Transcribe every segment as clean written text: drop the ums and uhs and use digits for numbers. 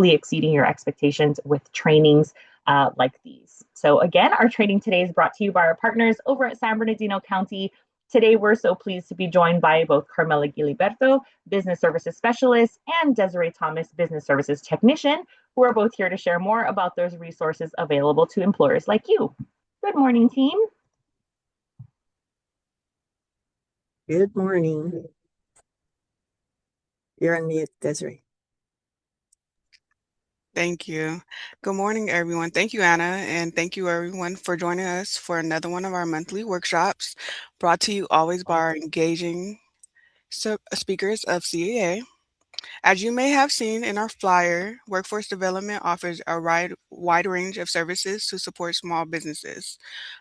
exceeding your expectations with trainings like these. So again, our training today is brought to you by our partners over at San Bernardino County. Today, we're so pleased to be joined by both Carmela Giliberto, Business Services Specialist, and Desiree Thomas, Business Services Technician, who are both here to share more about those resources available to employers like you. Good morning, team. Good morning. You're on mute, Desiree. Thank you. Good morning, everyone. Thank you, Anna, and thank you, everyone, for joining us for another one of our monthly workshops, brought to you always by our engaging speakers of CAA. As you may have seen in our flyer, Workforce Development offers a wide range of services to support small businesses.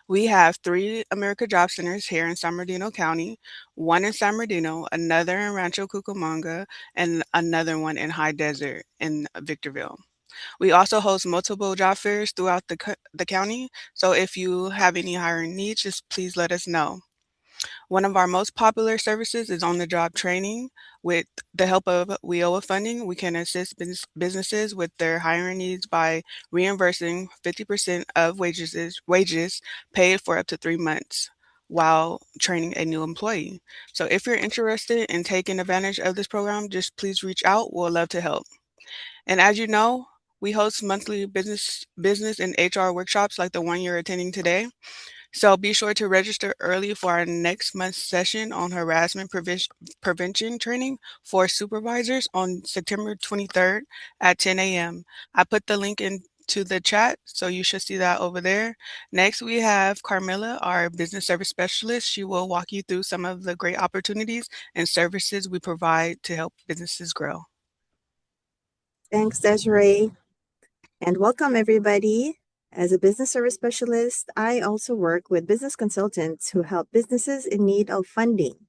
We have 3 America Job Centers here in San Bernardino County, one in San Bernardino, another in Rancho Cucamonga, and another one in High Desert in Victorville. We also host multiple job fairs throughout the county, so if you have any hiring needs, just please let us know. One of our most popular services is on-the-job training. With the help of WIOA funding, we can assist businesses with their hiring needs by reimbursing 50% of wages paid for up to 3 months while training a new employee. So if you're interested in taking advantage of this program, just please reach out. We'll love to help. And as you know, we host monthly business and HR workshops like the one you're attending today. So be sure to register early for our next month's session on harassment prevention training for supervisors on September 23rd at 10 a.m. I put the link into the chat, so you should see that over there. Next, we have Carmela, our business service specialist. She will walk you through some of the great opportunities and services we provide to help businesses grow. Thanks, Desiree. And welcome, everybody. As a business service specialist, I also work with business consultants who help businesses in need of funding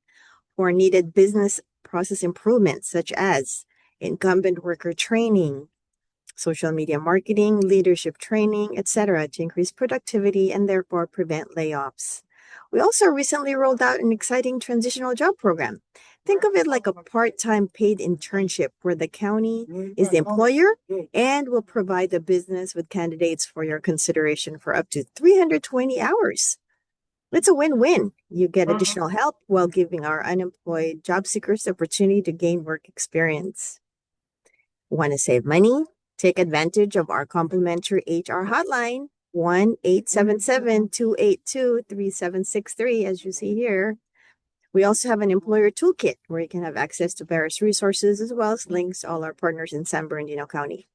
or needed business process improvements, such as incumbent worker training, social media marketing, leadership training, etc., to increase productivity and therefore prevent layoffs. We also recently rolled out an exciting transitional job program. Think of it like a part-time paid internship where the county is the employer and will provide the business with candidates for your consideration for up to 320 hours. It's a win-win. You get additional help while giving our unemployed job seekers the opportunity to gain work experience. Want to save money? Take advantage of our complimentary HR hotline, 1-877-282-3763, as you see here. We also have an employer toolkit where you can have access to various resources as well as links to all our partners in San Bernardino County.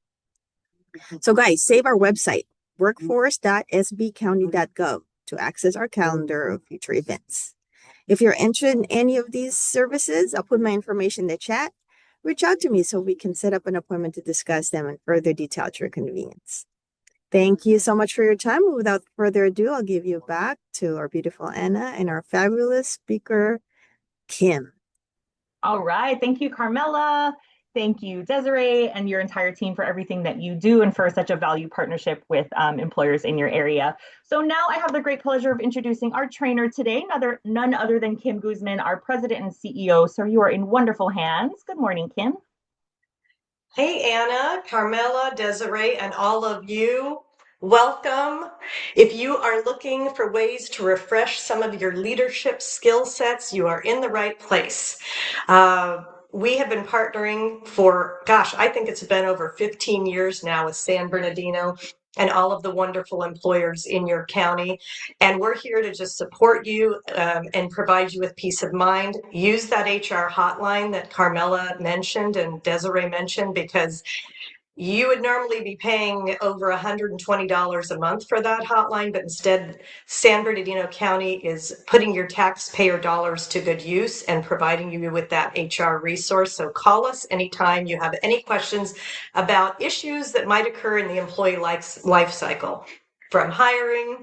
So guys, save our website, workforce.sbcounty.gov, to access our calendar of future events. If you're interested in any of these services, I'll put my information in the chat. Reach out to me so we can set up an appointment to discuss them in further detail at your convenience. Thank you so much for your time. Without further ado, I'll give you back to our beautiful Anna and our fabulous speaker, Kim. All right. Thank you, Carmela. Thank you, Desiree, and your entire team for everything that you do and for such a valued partnership with employers in your area. So now I have the great pleasure of introducing our trainer today, none other than Kim Guzman, our president and CEO. So you are in wonderful hands. Good morning, Kim. Hey, Anna, Carmela, Desiree, and all of you. Welcome. If you are looking for ways to refresh some of your leadership skill sets, you are in the right place. We have been partnering for, I think it's been over 15 years now with San Bernardino and all of the wonderful employers in your county. And we're here to just support you and provide you with peace of mind. Use that HR hotline that Carmela mentioned and Desiree mentioned, because you would normally be paying over $120 a month for that hotline, but instead San Bernardino County is putting your taxpayer dollars to good use and providing you with that HR resource. So call us anytime you have any questions about issues that might occur in the employee life cycle, from hiring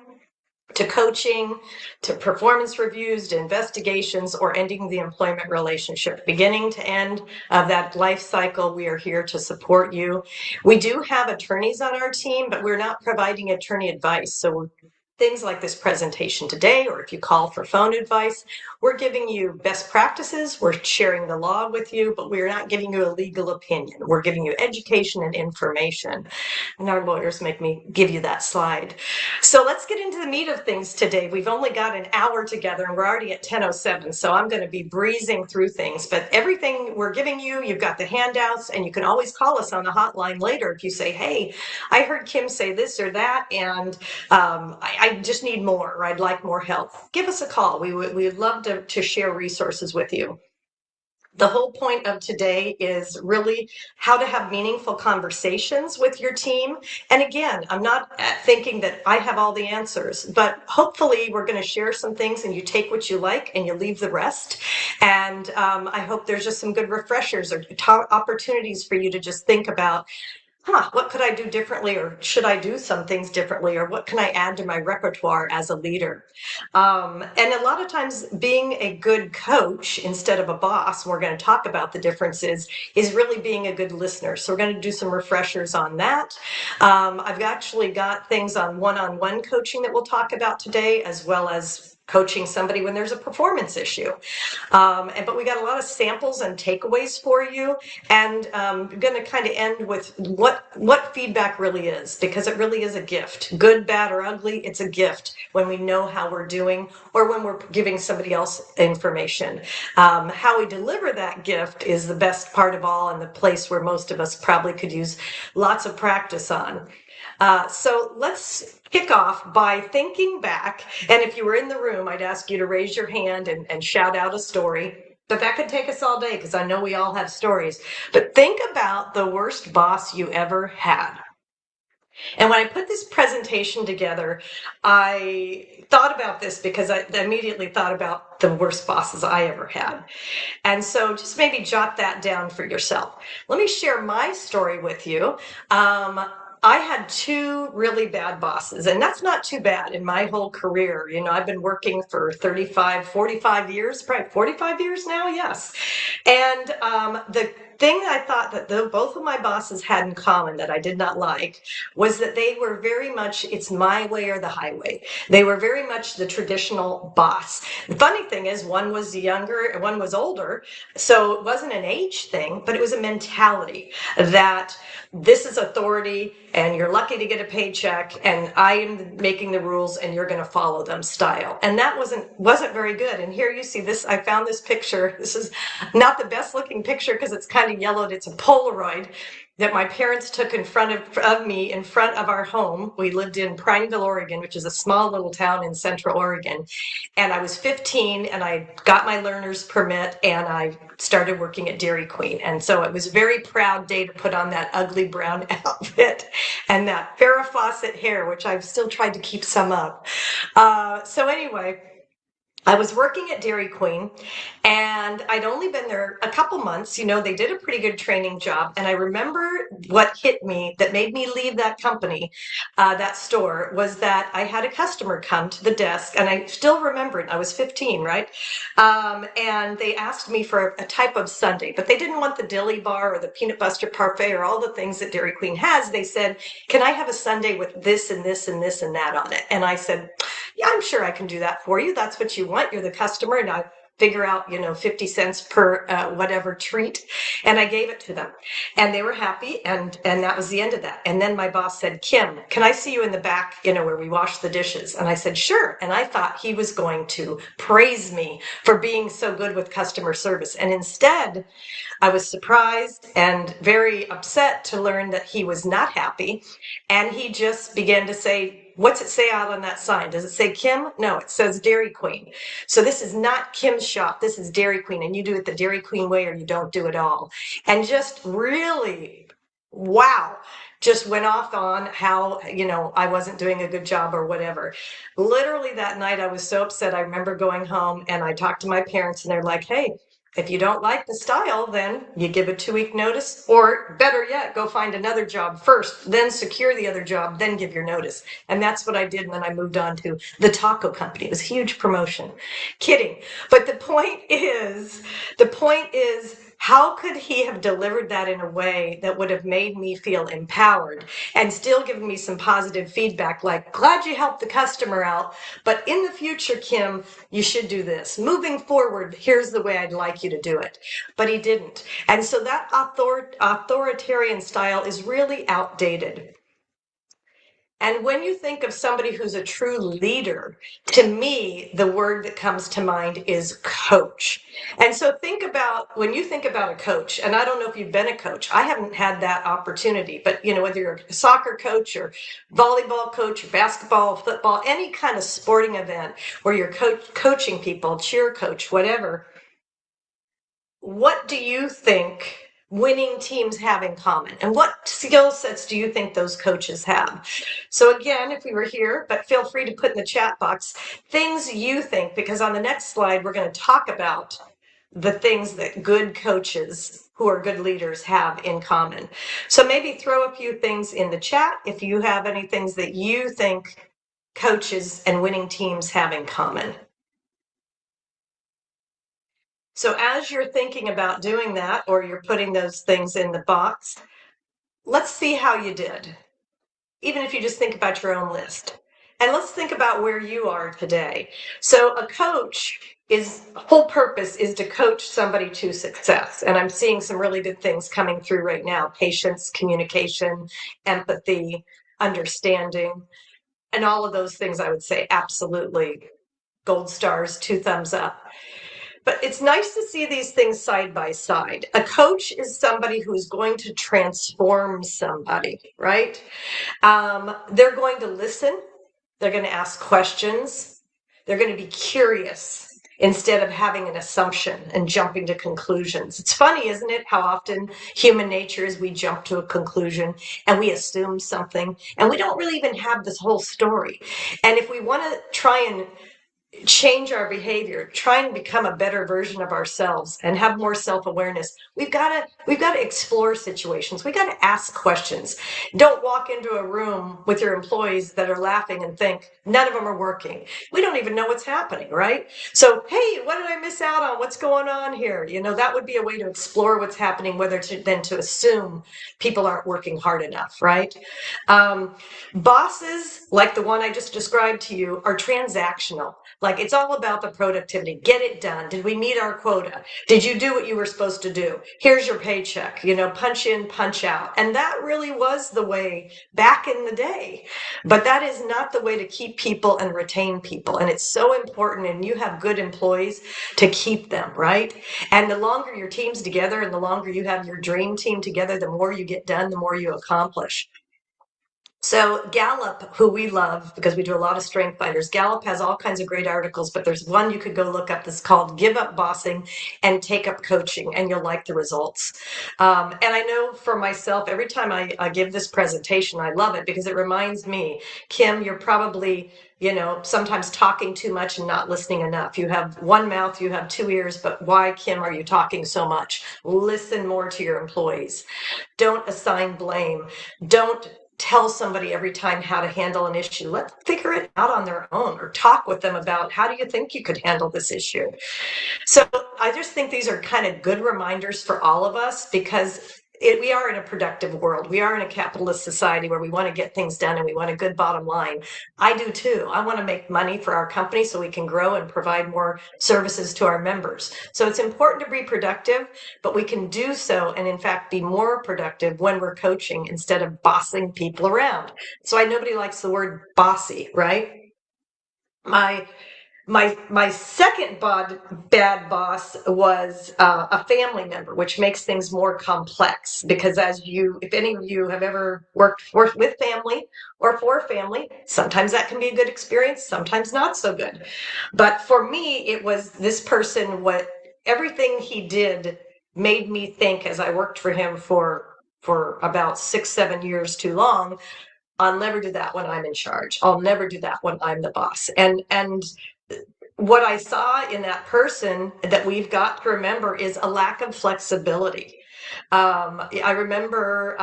to coaching, to performance reviews, to investigations, or ending the employment relationship. Beginning to end of that life cycle, we are here to support you. We do have attorneys on our team, but we're not providing attorney advice. So things like this presentation today, or if you call for phone advice, we're giving you best practices, we're sharing the law with you, but we're not giving you a legal opinion. We're giving you education and information. And our lawyers make me give you that slide. So let's get into the meat of things today. We've only got an hour together and we're already at 10:07, so I'm going to be breezing through things. But everything we're giving you, you've got the handouts, and you can always call us on the hotline later if you say, hey, I heard Kim say this or that, and I just need more, or I'd like more help. Give us a call. We would love to share resources with you. The whole point of today is really how to have meaningful conversations with your team. And again, I'm not thinking that I have all the answers, but hopefully we're going to share some things and you take what you like and you leave the rest. And I hope there's just some good refreshers or opportunities for you to just think about, what could I do differently, or should I do some things differently, or what can I add to my repertoire as a leader? And a lot of times being a good coach instead of a boss, and we're going to talk about the differences, is really being a good listener. So we're going to do some refreshers on that. I've actually got things on one-on-one coaching that we'll talk about today, as well as coaching somebody when there's a performance issue. But we got a lot of samples and takeaways for you, and I'm going to kind of end with what feedback really is, because it really is a gift. Good, bad, or ugly, it's a gift when we know how we're doing or when we're giving somebody else information. How we deliver that gift is the best part of all, and the place where most of us probably could use lots of practice on. So let's kick off by thinking back. And if you were in the room, I'd ask you to raise your hand and shout out a story. But that could take us all day, because I know we all have stories. But think about the worst boss you ever had. And when I put this presentation together, I thought about this because I immediately thought about the worst bosses I ever had. And so just maybe jot that down for yourself. Let me share my story with you. I had two really bad bosses, and that's not too bad in my whole career. You know, I've been working for 45 years, probably 45 years now, yes. And the thing that I thought that both of my bosses had in common that I did not like was that they were very much, it's my way or the highway. They were very much the traditional boss. The funny thing is, one was younger and one was older, so it wasn't an age thing, but it was a mentality that this is authority and you're lucky to get a paycheck and I am making the rules and you're going to follow them style. And that wasn't very good. And here you see this, I found this picture. This is not the best looking picture because it's kind of yellowed. It's a Polaroid that my parents took in front of me in front of our home. We lived in Prineville, Oregon, which is a small little town in Central Oregon. And I was 15 and I got my learner's permit and I started working at Dairy Queen. And so it was a very proud day to put on that ugly brown outfit and that Farrah Fawcett hair, which I've still tried to keep some up. So anyway, I was working at Dairy Queen and I'd only been there a couple months. You know, they did a pretty good training job. And I remember what hit me that made me leave that company, that store, was that I had a customer come to the desk, and I still remember it. I was 15, right? And they asked me for a type of sundae, but they didn't want the dilly bar or the peanut butter parfait or all the things that Dairy Queen has. They said, can I have a sundae with this and this and this and that on it? And I said, yeah, I'm sure I can do that for you. That's what you want. You're the customer. And I figure out, 50 cents per whatever treat. And I gave it to them and they were happy. And that was the end of that. And then my boss said, Kim, can I see you in the back, where we wash the dishes? And I said, sure. And I thought he was going to praise me for being so good with customer service. And instead, I was surprised and very upset to learn that he was not happy. And he just began to say, what's it say out on that sign? Does it say Kim? No, it says Dairy Queen. So this is not Kim's shop. This is Dairy Queen. And you do it the Dairy Queen way or you don't do it all. And just really, wow, just went off on how, I wasn't doing a good job or whatever. Literally that night I was so upset. I remember going home and I talked to my parents and they're like, hey, if you don't like the style, then you give a 2-week notice, or better yet, go find another job first, then secure the other job, then give your notice. And that's what I did. And then I moved on to the taco company. It was a huge promotion. Kidding. But the point is how could he have delivered that in a way that would have made me feel empowered and still given me some positive feedback, like, glad you helped the customer out, but in the future, Kim, you should do this. Moving forward, here's the way I'd like you to do it. But he didn't. And so that authoritarian style is really outdated. And when you think of somebody who's a true leader, to me, the word that comes to mind is coach. And so when you think about a coach, and I don't know if you've been a coach, I haven't had that opportunity, but whether you're a soccer coach or volleyball coach or basketball, football, any kind of sporting event where you're coaching people, cheer coach, whatever, what do you think winning teams have in common? And what skill sets do you think those coaches have? So again, if we were here, but feel free to put in the chat box, things you think, because on the next slide, we're going to talk about the things that good coaches who are good leaders have in common. So maybe throw a few things in the chat if you have any things that you think coaches and winning teams have in common. So as you're thinking about doing that, or you're putting those things in the box, let's see how you did, even if you just think about your own list. And let's think about where you are today. So a coach, his whole purpose is to coach somebody to success. And I'm seeing some really good things coming through right now: patience, communication, empathy, understanding, and all of those things. I would say absolutely gold stars, 2 thumbs up. But it's nice to see these things side by side. A coach is somebody who's going to transform somebody, right? They're going to listen. They're going to ask questions. They're going to be curious instead of having an assumption and jumping to conclusions. It's funny, isn't it, how often human nature is we jump to a conclusion and we assume something and we don't really even have this whole story. And if we want to try and change our behavior, try and become a better version of ourselves and have more self-awareness, we've got to explore situations. We got to ask questions. Don't walk into a room with your employees that are laughing and think none of them are working. We don't even know what's happening, right? So, hey, what did I miss out on? What's going on here? That would be a way to explore what's happening, than to assume people aren't working hard enough, right? Bosses, like the one I just described to you, are transactional. Like, it's all about the productivity. Get it done. Did we meet our quota? Did you do what you were supposed to do? Here's your paycheck. Punch in, punch out. And that really was the way back in the day. But that is not the way to keep people and retain people. And it's so important, and you have good employees, to keep them, right? And the longer your team's together and the longer you have your dream team together, the more you get done, the more you accomplish. So Gallup, who we love because we do a lot of strength finders, Gallup has all kinds of great articles, but there's one you could go look up that's called Give Up Bossing and Take Up Coaching, and you'll like the results. And I know for myself, every time I give this presentation, I love it because it reminds me, Kim, you're probably sometimes talking too much and not listening enough. You have one mouth, you have 2 ears, but why, Kim, are you talking so much? Listen more to your employees. Don't assign blame. Don't tell somebody every time how to handle an issue. Let them figure it out on their own, or talk with them about, how do you think you could handle this issue? So I just think these are kind of good reminders for all of us, because we are in a productive world. We are in a capitalist society where we want to get things done and we want a good bottom line. I do too. I want to make money for our company so we can grow and provide more services to our members. So it's important to be productive, but we can do so and in fact be more productive when we're coaching instead of bossing people around. So nobody likes the word bossy, right? My second bad boss was a family member, which makes things more complex, because if any of you have ever worked with family or for family, sometimes that can be a good experience, sometimes not so good. But for me, it was this person, everything he did made me think, as I worked for him for about 6-7 years too long, I'll never do that when I'm in charge. I'll never do that when I'm the boss. And what I saw in that person that we've got to remember is a lack of flexibility. I remember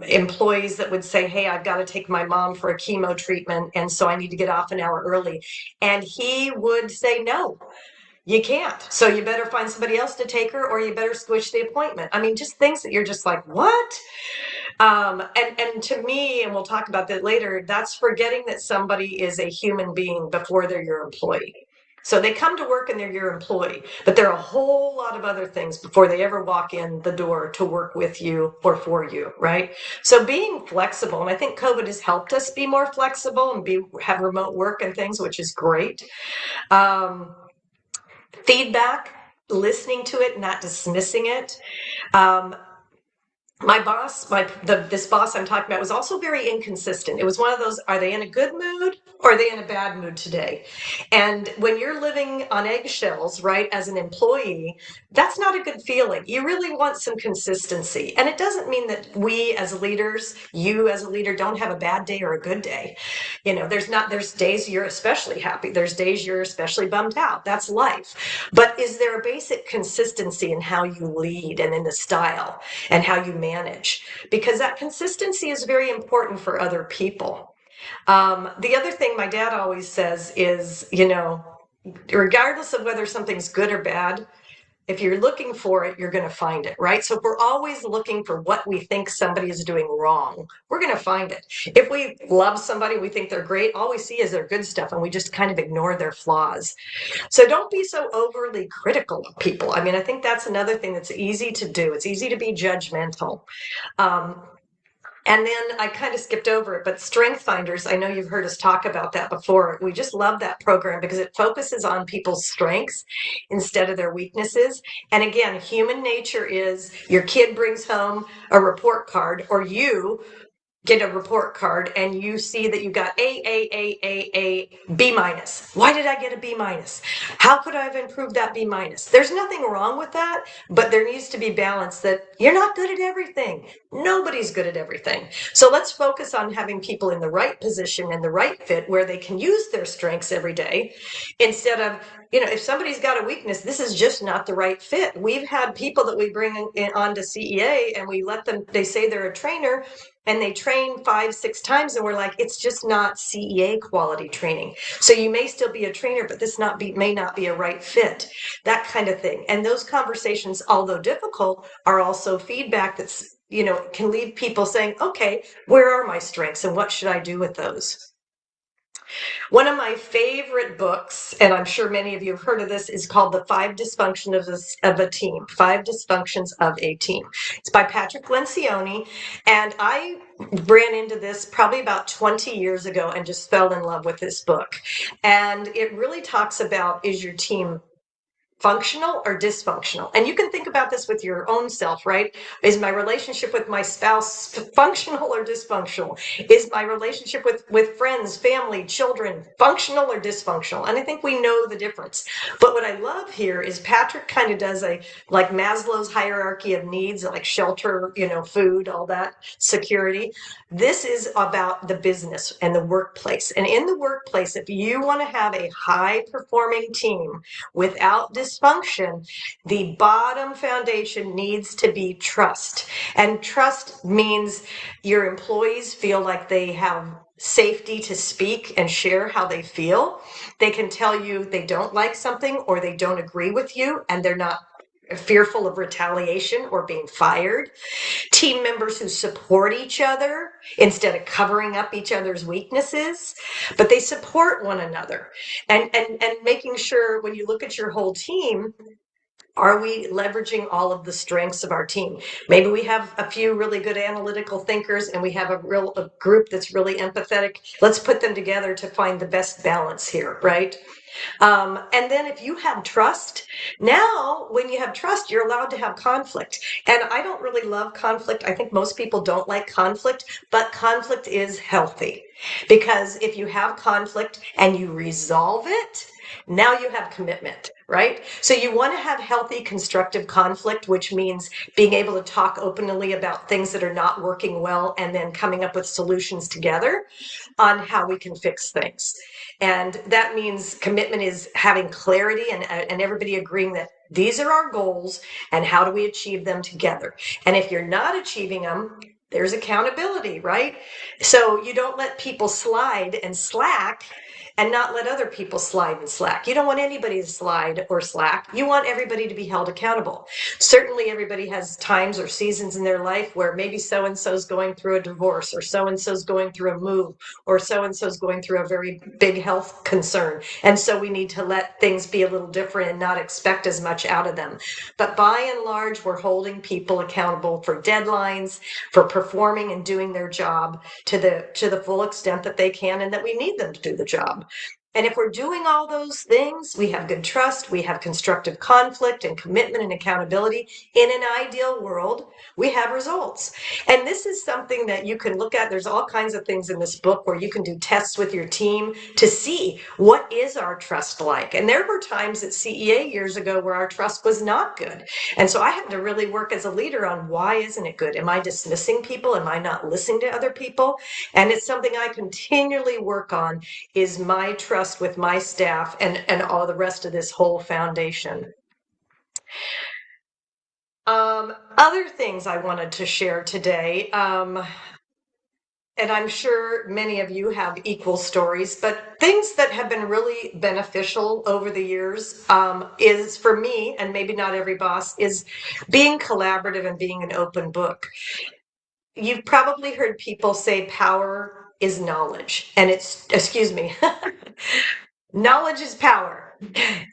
employees that would say, hey, I've got to take my mom for a chemo treatment, and so I need to get off an hour early. And he would say no. you can't. So you better find somebody else to take her, or you better squish the appointment. I mean, just things that you're just like, what? And to me, and we'll talk about that later, that's forgetting that somebody is a human being before they're your employee. So they come to work and they're your employee, but there are a whole lot of other things before they ever walk in the door to work with you or for you, right? So being flexible, and I think COVID has helped us be more flexible and have remote work and things, which is great. Feedback, listening to it, not dismissing it. My boss, this boss I'm talking about was also very inconsistent. It was one of those, are they in a good mood or are they in a bad mood today? And when you're living on eggshells, right, as an employee, that's not a good feeling. You really want some consistency. And it doesn't mean that we as leaders, you as a leader, don't have a bad day or a good day. You know, there's days you're especially happy. There's days you're especially bummed out. That's life. But is there a basic consistency in how you lead and in the style and how you manage? Because that consistency is very important for other people. The other thing my dad always says is, you know, regardless of whether something's good or bad, if you're looking for it, you're going to find it, right? So if we're always looking for what we think somebody is doing wrong, we're going to find it. If we love somebody, we think they're great, all we see is their good stuff and we just kind of ignore their flaws. So don't be so overly critical of people. I mean, I think that's another thing that's easy to do. It's easy to be judgmental. And then I kind of skipped over it, but Strength Finders, I know you've heard us talk about that before. We just love that program because it focuses on people's strengths instead of their weaknesses. And again, human nature is your kid brings home a report card, or you get a report card and you see that you got A, B minus. Why did I get a B minus? How could I have improved that B minus? There's nothing wrong with that, but there needs to be balance that you're not good at everything. Nobody's good at everything. So let's focus on having people in the right position and the right fit where they can use their strengths every day instead of, you know, if somebody's got a weakness, this is just not the right fit. We've had people that we bring in onto CEA and we let them, they say they're a trainer, and they train 5-6 times and we're like, it's just not CEA quality training. So you may still be a trainer, but this may not be a right fit, that kind of thing. And those conversations, although difficult, are also feedback that's, you know, can leave people saying, okay, where are my strengths and what should I do with those? One of my favorite books, and I'm sure many of you have heard of this, is called The 5 Dysfunctions of a Team. 5 Dysfunctions of a Team. It's by Patrick Lencioni, and I ran into this probably about 20 years ago and just fell in love with this book. And it really talks about, is your team functional or dysfunctional? And you can think about this with your own self, right? Is my relationship with my spouse functional or dysfunctional? Is my relationship with friends, family, children functional or dysfunctional? And I think we know the difference. But what I love here is Patrick kind of does a, like Maslow's hierarchy of needs, like shelter, you know, food, all that, security. This is about the business and the workplace. And in the workplace, if you want to have a high performing team without dysfunction, the bottom foundation needs to be trust. And trust means your employees feel like they have safety to speak and share how they feel. They can tell you they don't like something or they don't agree with you, and they're not fearful of retaliation or being fired. Team members who support each other instead of covering up each other's weaknesses, but they support one another. And making sure when you look at your whole team, are we leveraging all of the strengths of our team? Maybe we have a few really good analytical thinkers and we have a group that's really empathetic. Let's put them together to find the best balance here, right? And then if you have trust, now when you have trust, you're allowed to have conflict. And I don't really love conflict. I think most people don't like conflict, but conflict is healthy. Because if you have conflict and you resolve it, now you have commitment, right? So you want to have healthy, constructive conflict, which means being able to talk openly about things that are not working well and then coming up with solutions together on how we can fix things. And that means commitment is having clarity and everybody agreeing that these are our goals and how do we achieve them together. And if you're not achieving them, there's accountability, right? So you don't let people slide and slack and not let other people slide and slack. You don't want anybody to slide or slack. You want everybody to be held accountable. Certainly everybody has times or seasons in their life where maybe so-and-so's going through a divorce, or so-and-so's going through a move, or so-and-so's going through a very big health concern. And so we need to let things be a little different and not expect as much out of them. But by and large, we're holding people accountable for deadlines, for performing and doing their job to the full extent that they can and that we need them to do the job. And if we're doing all those things, we have good trust, we have constructive conflict and commitment and accountability. In an ideal world, we have results. And this is something that you can look at. There's all kinds of things in this book where you can do tests with your team to see what is our trust like. And there were times at CEA years ago where our trust was not good. And so I had to really work as a leader on why isn't it good? Am I dismissing people? Am I not listening to other people? And it's something I continually work on, is my trust with my staff and all the rest of this whole foundation. Other things I wanted to share today, and I'm sure many of you have equal stories, but things that have been really beneficial over the years is, for me, and maybe not every boss, is being collaborative and being an open book. You've probably heard people say power is knowledge, and it's, excuse me, knowledge is power.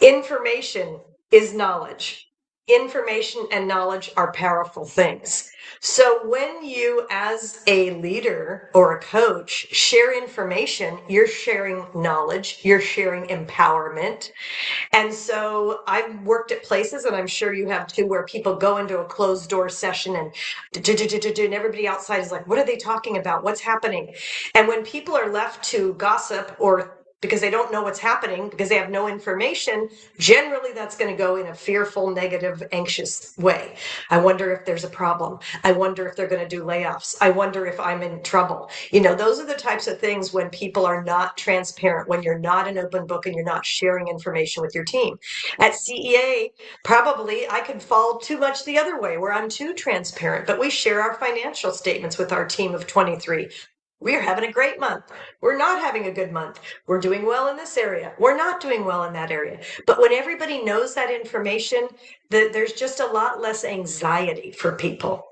Information is knowledge. Information and knowledge are powerful things. So when you, as a leader or a coach, share information, you're sharing knowledge, you're sharing empowerment. And so I've worked at places, and I'm sure you have too, where people go into a closed door session and everybody outside is like, what are they talking about? What's happening? And when people are left to gossip, or because they don't know what's happening, because they have no information, generally that's going to go in a fearful, negative, anxious way. I wonder if there's a problem. I wonder if they're going to do layoffs. I wonder if I'm in trouble. You know, those are the types of things when people are not transparent, when you're not an open book and you're not sharing information with your team. At CEA, probably I could fall too much the other way, where I'm too transparent, but we share our financial statements with our team of 23. We're having a great month. We're not having a good month. We're doing well in this area. We're not doing well in that area. But when everybody knows that information, there's just a lot less anxiety for people.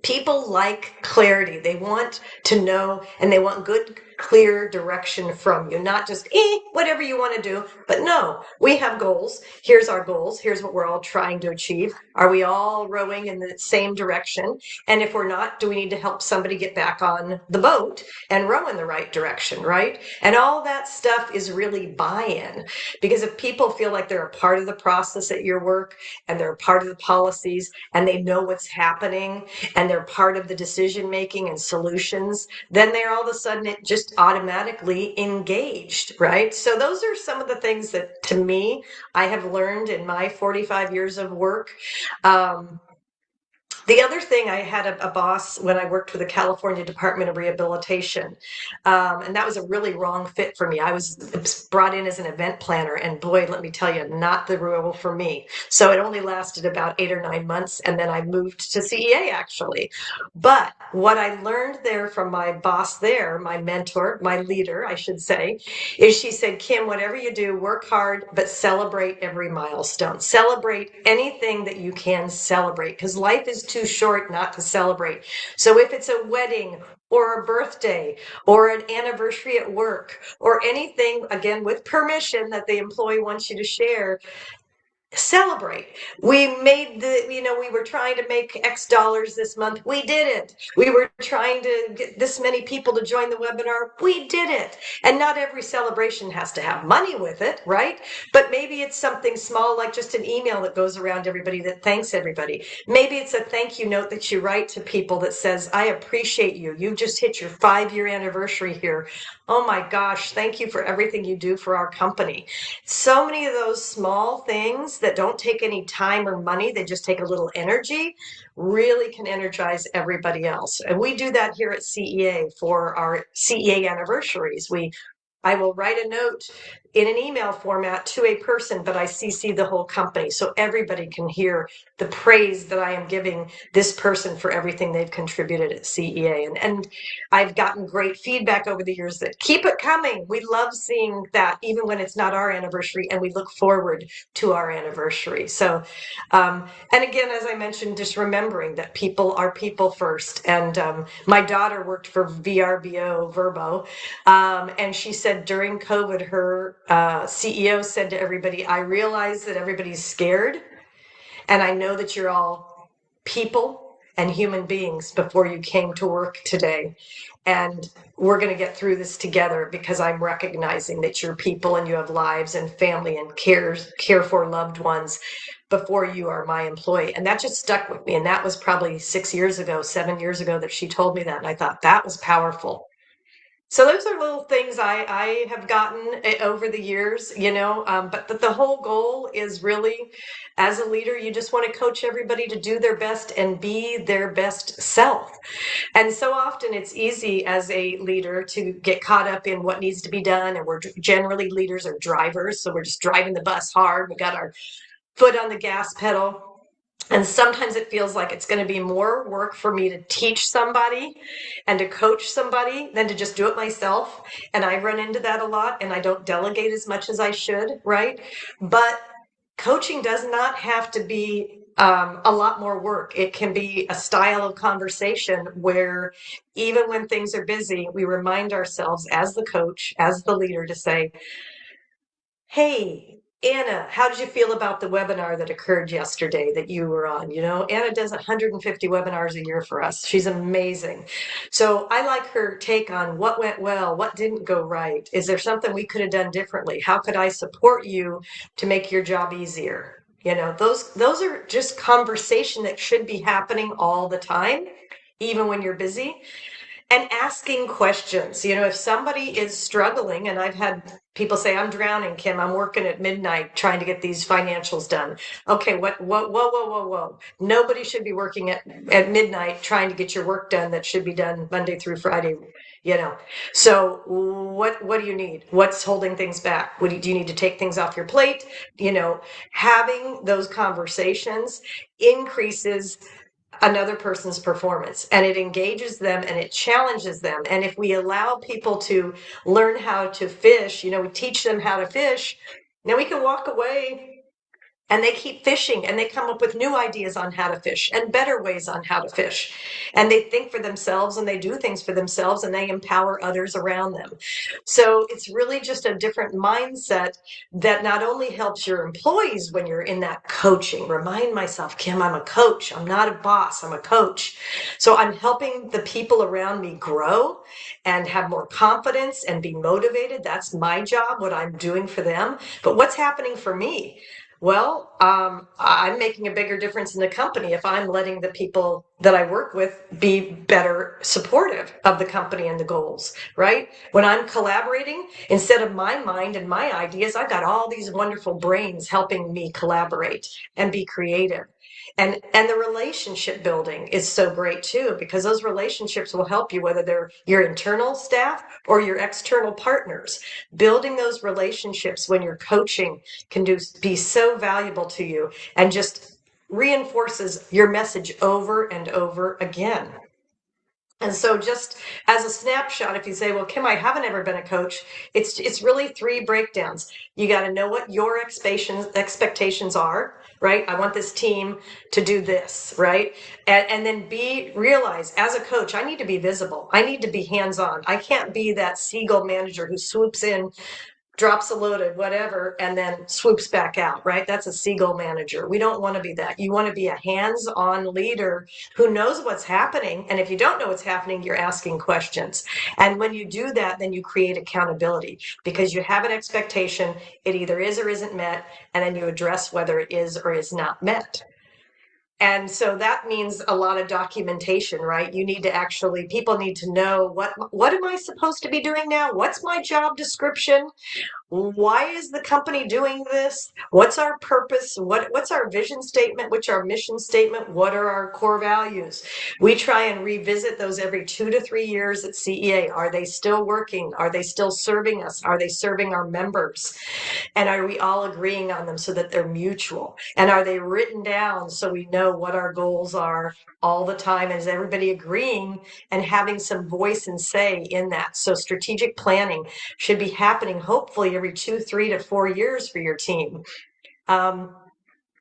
People like clarity. They want to know, and they want good, clear direction from you, not just whatever you want to do. But no, we have goals. Here's our goals. Here's what we're all trying to achieve. Are we all rowing in the same direction? And if we're not, do we need to help somebody get back on the boat and row in the right direction, right? And all that stuff is really buy-in, because if people feel like they're a part of the process at your work, and they're a part of the policies, and they know what's happening, and they're part of the decision making and solutions, then they're all of a sudden it just automatically engaged, right? So those are some of the things that, to me, I have learned in my 45 years of work. The other thing, I had a boss when I worked for the California Department of Rehabilitation, and that was a really wrong fit for me. I was brought in as an event planner, and boy, let me tell you, not the role for me. So it only lasted about 8 or 9 months, and then I moved to CEA, actually. But what I learned there from my boss there, my mentor, my leader, I should say, is she said, Kim, whatever you do, work hard, but celebrate every milestone. Celebrate anything that you can celebrate, because life is too short not to celebrate. So if it's a wedding or a birthday or an anniversary at work or anything, again, with permission that the employee wants you to share, celebrate. We made we were trying to make X dollars this month. We did it. We were trying to get this many people to join the webinar. We did it. And not every celebration has to have money with it, right? But maybe it's something small, like just an email that goes around everybody that thanks everybody. Maybe it's a thank you note that you write to people that says, I appreciate you. You just hit your 5-year anniversary here. Oh my gosh, thank you for everything you do for our company. So many of those small things that don't take any time or money, they just take a little energy, really can energize everybody else. And we do that here at CEA for our CEA anniversaries. I will write a note in an email format to a person, but I CC the whole company so everybody can hear the praise that I am giving this person for everything they've contributed at CEA. And I've gotten great feedback over the years that keep it coming. We love seeing that even when it's not our anniversary, and we look forward to our anniversary. So, and again, as I mentioned, just remembering that people are people first. And my daughter worked for Verbo, and she said during COVID, her CEO said to everybody, I realize that everybody's scared, and I know that you're all people and human beings before you came to work today. And we're going to get through this together because I'm recognizing that you're people and you have lives and family and care for loved ones before you are my employee. And that just stuck with me. And that was probably 7 years ago that she told me that. And I thought that was powerful. So those are little things I have gotten over the years, but the whole goal is really, as a leader, you just want to coach everybody to do their best and be their best self. And so often it's easy as a leader to get caught up in what needs to be done. And we're generally leaders are drivers. So we're just driving the bus hard. We got our foot on the gas pedal. And sometimes it feels like it's going to be more work for me to teach somebody and to coach somebody than to just do it myself. And I run into that a lot, and I don't delegate as much as I should, right? But coaching does not have to be a lot more work. It can be a style of conversation where even when things are busy, we remind ourselves as the coach, as the leader, to say, hey, Anna, how did you feel about the webinar that occurred yesterday that you were on? Anna does 150 webinars a year for us. She's amazing. So I like her take on what went well, what didn't go right. Is there something we could have done differently? How could I support you to make your job easier? Those are just conversation that should be happening all the time, even when you're busy. And asking questions. If somebody is struggling, and I've had people say, I'm drowning, Kim, I'm working at midnight trying to get these financials done. Okay, whoa. Nobody should be working at midnight trying to get your work done that should be done Monday through Friday, So what do you need? What's holding things back? Do you need to take things off your plate? Having those conversations increases another person's performance, and it engages them and it challenges them. And if we allow people to learn how to fish, we teach them how to fish, now we can walk away and they keep fishing and they come up with new ideas on how to fish and better ways on how to fish. And they think for themselves and they do things for themselves and they empower others around them. So it's really just a different mindset that not only helps your employees when you're in that coaching. Remind myself, Kim, I'm a coach. I'm not a boss. I'm a coach. So I'm helping the people around me grow and have more confidence and be motivated. That's my job, what I'm doing for them. But what's happening for me? Well, I'm making a bigger difference in the company if I'm letting the people that I work with be better supportive of the company and the goals, right? When I'm collaborating, instead of my mind and my ideas, I've got all these wonderful brains helping me collaborate and be creative. And the relationship building is so great too, because those relationships will help you, whether they're your internal staff or your external partners. Building those relationships when you're coaching can be so valuable to you and just reinforces your message over and over again. And so just as a snapshot, if you say, well, Kim, I haven't ever been a coach, it's really 3 breakdowns. You got to know what your expectations are, right? I want this team to do this, right? And then realize as a coach, I need to be visible. I need to be hands-on. I can't be that seagull manager who swoops in, drops a load of whatever, and then swoops back out, right? That's a seagull manager. We don't want to be that. You want to be a hands-on leader who knows what's happening. And if you don't know what's happening, you're asking questions. And when you do that, then you create accountability because you have an expectation. It either is or isn't met. And then you address whether it is or is not met. And so that means a lot of documentation, right? You need to actually, people need to know what am I supposed to be doing now? What's my job description? Why is the company doing this? What's our purpose? What's our vision statement? What's our mission statement? What are our core values? We try and revisit those every 2 to 3 years at CEA. Are they still working? Are they still serving us? Are they serving our members? And are we all agreeing on them so that they're mutual? And are they written down so we know what our goals are all the time? Is everybody agreeing and having some voice and say in that? So strategic planning should be happening hopefully every 2, 3 to 4 years for your team. And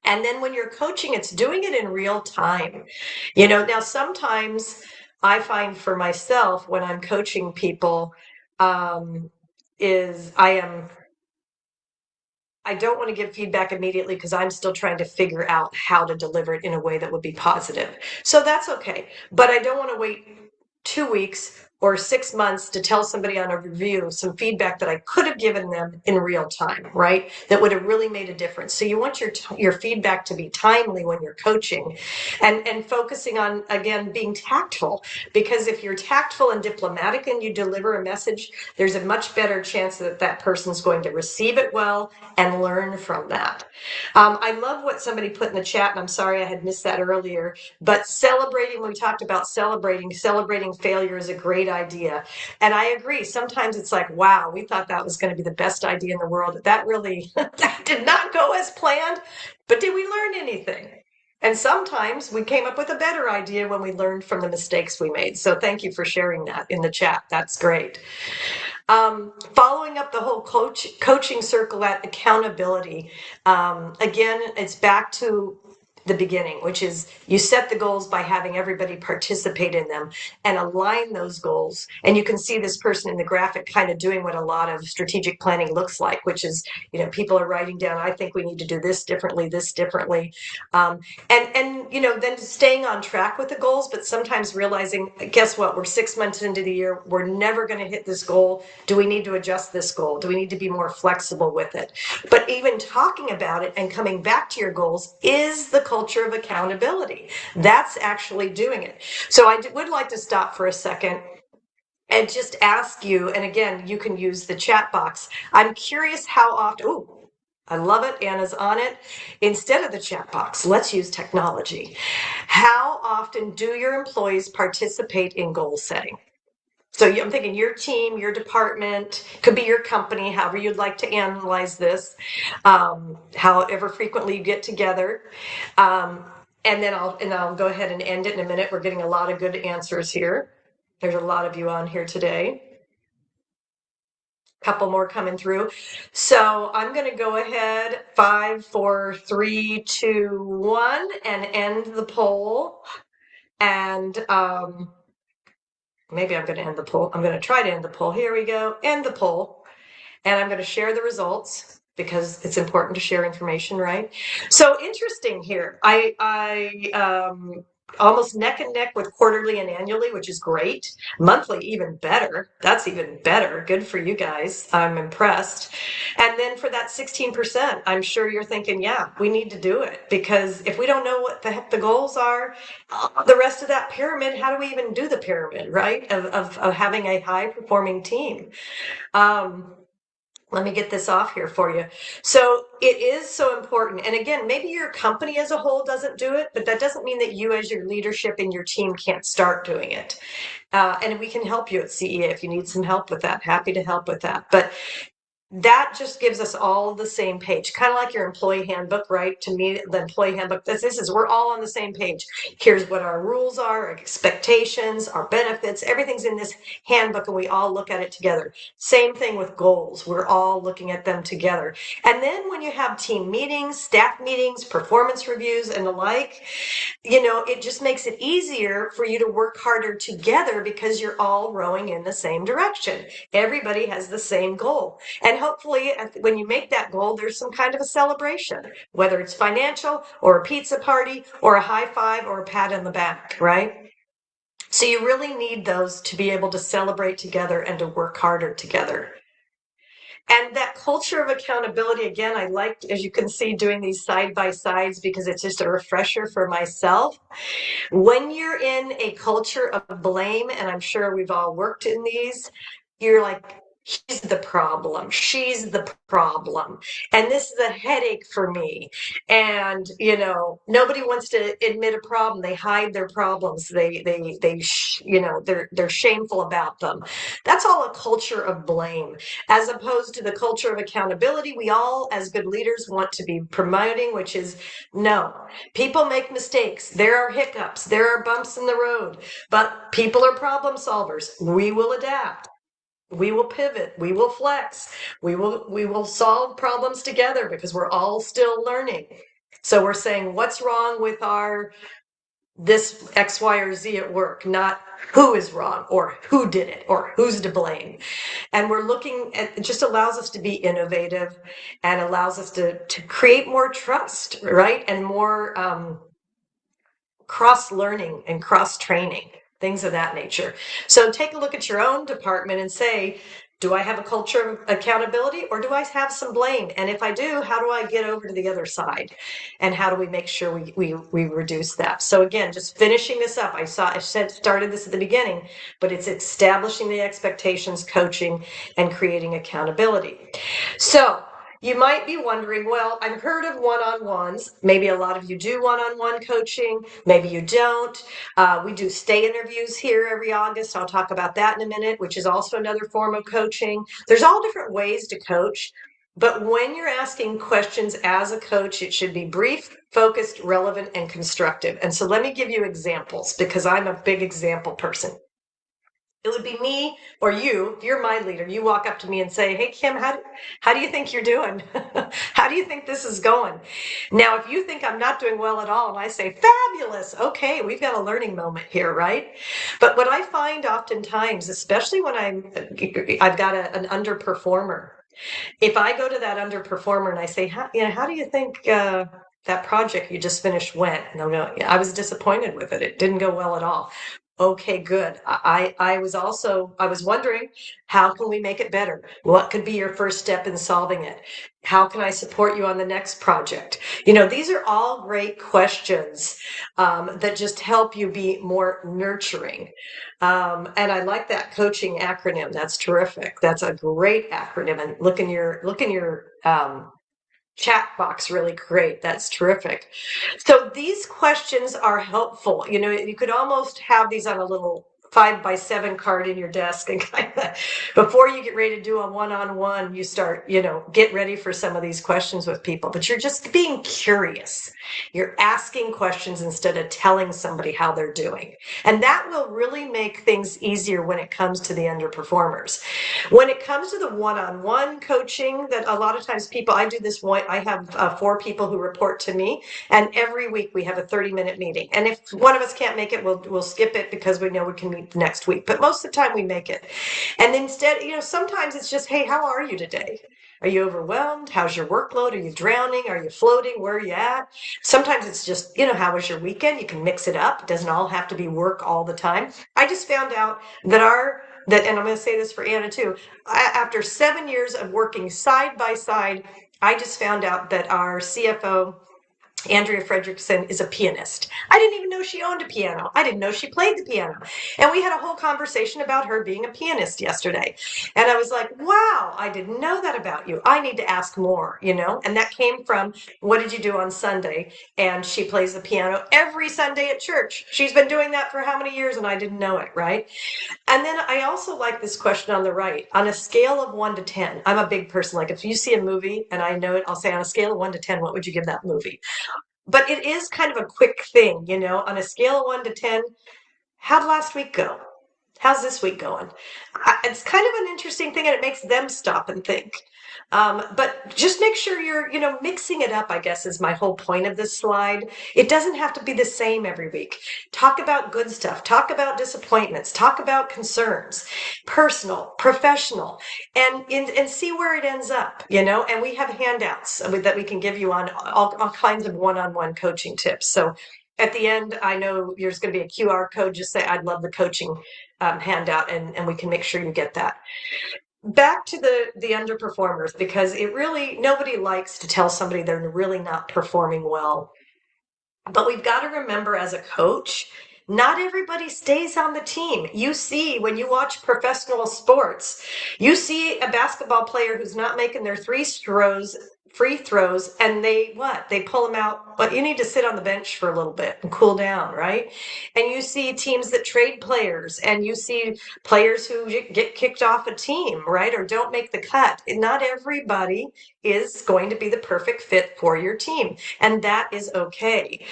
then when you're coaching, it's doing it in real time. Now sometimes I find for myself when I'm coaching people, I don't want to give feedback immediately because I'm still trying to figure out how to deliver it in a way that would be positive. So that's okay. But I don't want to wait 2 weeks or 6 months to tell somebody on a review some feedback that I could have given them in real time, right? That would have really made a difference. So you want your feedback to be timely when you're coaching and focusing on, again, being tactful. Because if you're tactful and diplomatic and you deliver a message, there's a much better chance that that person's going to receive it well and learn from that. I love what somebody put in the chat, and I'm sorry I had missed that earlier, but celebrating, we talked about celebrating failure is a great idea. And I agree. Sometimes it's like, wow, we thought that was going to be the best idea in the world. That really that did not go as planned, but did we learn anything? And sometimes we came up with a better idea when we learned from the mistakes we made. So thank you for sharing that in the chat. That's great. Following up the whole coaching circle at accountability. Again, it's back to the beginning, which is you set the goals by having everybody participate in them and align those goals. And you can see this person in the graphic kind of doing what a lot of strategic planning looks like, which is, people are writing down, I think we need to do this differently. And then staying on track with the goals, but sometimes realizing, guess what, we're 6 months into the year, we're never going to hit this goal. Do we need to adjust this goal? Do we need to be more flexible with it? But even talking about it and coming back to your goals is the culture of accountability. That's actually doing it. So I would like to stop for a second and just ask you, and again, you can use the chat box. I'm curious how often, I love it, Anna's on it. Instead of the chat box, let's use technology. How often do your employees participate in goal setting? So I'm thinking your team, your department, could be your company, however you'd like to analyze this, however frequently you get together. And then I'll go ahead and end it in a minute. We're getting a lot of good answers here. There's a lot of you on here today. Couple more coming through. So I'm going to go ahead 5, 4, 3, 2, 1 and end the poll. And maybe I'm going to end the poll. I'm going to try to end the poll. Here we go. End the poll. And I'm going to share the results because it's important to share information, right? So interesting here. I almost neck and neck with quarterly and annually, which is great. Monthly, even better. That's even better. Good for you guys. I'm impressed. And then for that 16%, I'm sure you're thinking, yeah, we need to do it, because if we don't know what the heck the goals are, the rest of that pyramid, how do we even do the pyramid, right? Of having a high performing team. Let me get this off here for you. So it is so important. And again, maybe your company as a whole doesn't do it, but that doesn't mean that you as your leadership and your team can't start doing it. And we can help you at CEA if you need some help with that. Happy to help with that. But that just gives us all the same page, kind of like your employee handbook, right? To me, the employee handbook, this is, we're all on the same page. Here's what our rules are, our expectations, our benefits, everything's in this handbook, and we all look at it together. Same thing with goals. We're all looking at them together. And then when you have team meetings, staff meetings, performance reviews, and the like, it just makes it easier for you to work harder together because you're all rowing in the same direction. Everybody has the same goal. And hopefully when you make that goal, there's some kind of a celebration, whether it's financial or a pizza party or a high five or a pat on the back, right? So you really need those to be able to celebrate together and to work harder together. And that culture of accountability, again, I liked, as you can see, doing these side by sides because it's just a refresher for myself. When you're in a culture of blame, and I'm sure we've all worked in these, you're like, he's the problem, she's the problem, and this is a headache for me. And nobody wants to admit a problem. They hide their problems. They're shameful about them. That's all a culture of blame, as opposed to the culture of accountability we all as good leaders want to be promoting, which is, no, people make mistakes, there are hiccups, there are bumps in the road, but people are problem solvers. We will adapt, we will pivot, we will flex, we will solve problems together because we're all still learning. So we're saying, what's wrong with this X, Y, or Z at work, not who is wrong or who did it or who's to blame. And we're looking at, it just allows us to be innovative and allows us to create more trust, right? And more cross learning and cross training, things of that nature. So take a look at your own department and say, do I have a culture of accountability, or do I have some blame? And if I do, how do I get over to the other side? And how do we make sure we reduce that? So again, just finishing this up, I started this at the beginning, but it's establishing the expectations, coaching, and creating accountability. So you might be wondering, well, I've heard of one-on-ones. Maybe a lot of you do one-on-one coaching. Maybe you don't. We do stay interviews here every August. I'll talk about that in a minute, which is also another form of coaching. There's all different ways to coach. But when you're asking questions as a coach, it should be brief, focused, relevant, and constructive. And so let me give you examples, because I'm a big example person. It would be me or you, if you're my leader, you walk up to me and say, hey, Kim, how do you think you're doing? How do you think this is going? Now, if you think I'm not doing well at all and I say, fabulous, okay, we've got a learning moment here, right? But what I find oftentimes, especially when I've got an underperformer, if I go to that underperformer and I say, how do you think that project you just finished went? And they'll go, yeah, I was disappointed with it. It didn't go well at all. Okay, good. I was wondering, how can we make it better? What could be your first step in solving it? How can I support you on the next project? These are all great questions that just help you be more nurturing. And I like that coaching acronym. That's terrific. That's a great acronym. And look in your chat box, really great. That's terrific. So these questions are helpful. You could almost have these on a little 5x7 card in your desk, and kind of before you get ready to do a one-on-one, you start, get ready for some of these questions with people. But you're just being curious. You're asking questions instead of telling somebody how they're doing. And that will really make things easier when it comes to the underperformers. When it comes to the one-on-one coaching, that a lot of times I do this one, I have 4 people who report to me, and every week we have a 30-minute meeting. And if one of us can't make it, we'll skip it because we know we can meet next week. But most of the time we make it. And instead, sometimes it's just, hey, how are you today? Are you overwhelmed? How's your workload? Are you drowning? Are you floating? Where are you at? Sometimes it's just, how was your weekend? You can mix it up. It doesn't all have to be work all the time. I just found out that and I'm going to say this for Anna too, after 7 years of working side by side, I just found out that our CFO, Andrea Fredrickson, is a pianist. I didn't even know she owned a piano. I didn't know she played the piano. And we had a whole conversation about her being a pianist yesterday. And I was like, wow, I didn't know that about you. I need to ask more, And that came from, what did you do on Sunday? And she plays the piano every Sunday at church. She's been doing that for how many years? And I didn't know it, right? And then I also like this question on the right. On a scale of 1 to 10, I'm a big person. Like if you see a movie and I know it, I'll say on a scale of 1 to 10, what would you give that movie? But it is kind of a quick thing, on a scale of 1 to 10, how'd last week go? How's this week going? It's kind of an interesting thing, and it makes them stop and think. But just make sure you're, mixing it up, I guess, is my whole point of this slide. It doesn't have to be the same every week. Talk about good stuff. Talk about disappointments. Talk about concerns, personal, professional, and see where it ends up, and we have handouts that we can give you on all kinds of one-on-one coaching tips. So at the end, I know there's going to be a QR code. Just say, I'd love the coaching handout, and we can make sure you get that. back to the underperformers, because it really, nobody likes to tell somebody they're really not performing well. But we've got to remember, as a coach, not everybody stays on the team. You see, when you watch professional sports, you see a basketball player who's not making their free throws, and they pull them out. But you need to sit on the bench for a little bit and cool down, right? And you see teams that trade players, and you see players who get kicked off a team, right? Or don't make the cut. Not everybody is going to be the perfect fit for your team, and that is okay.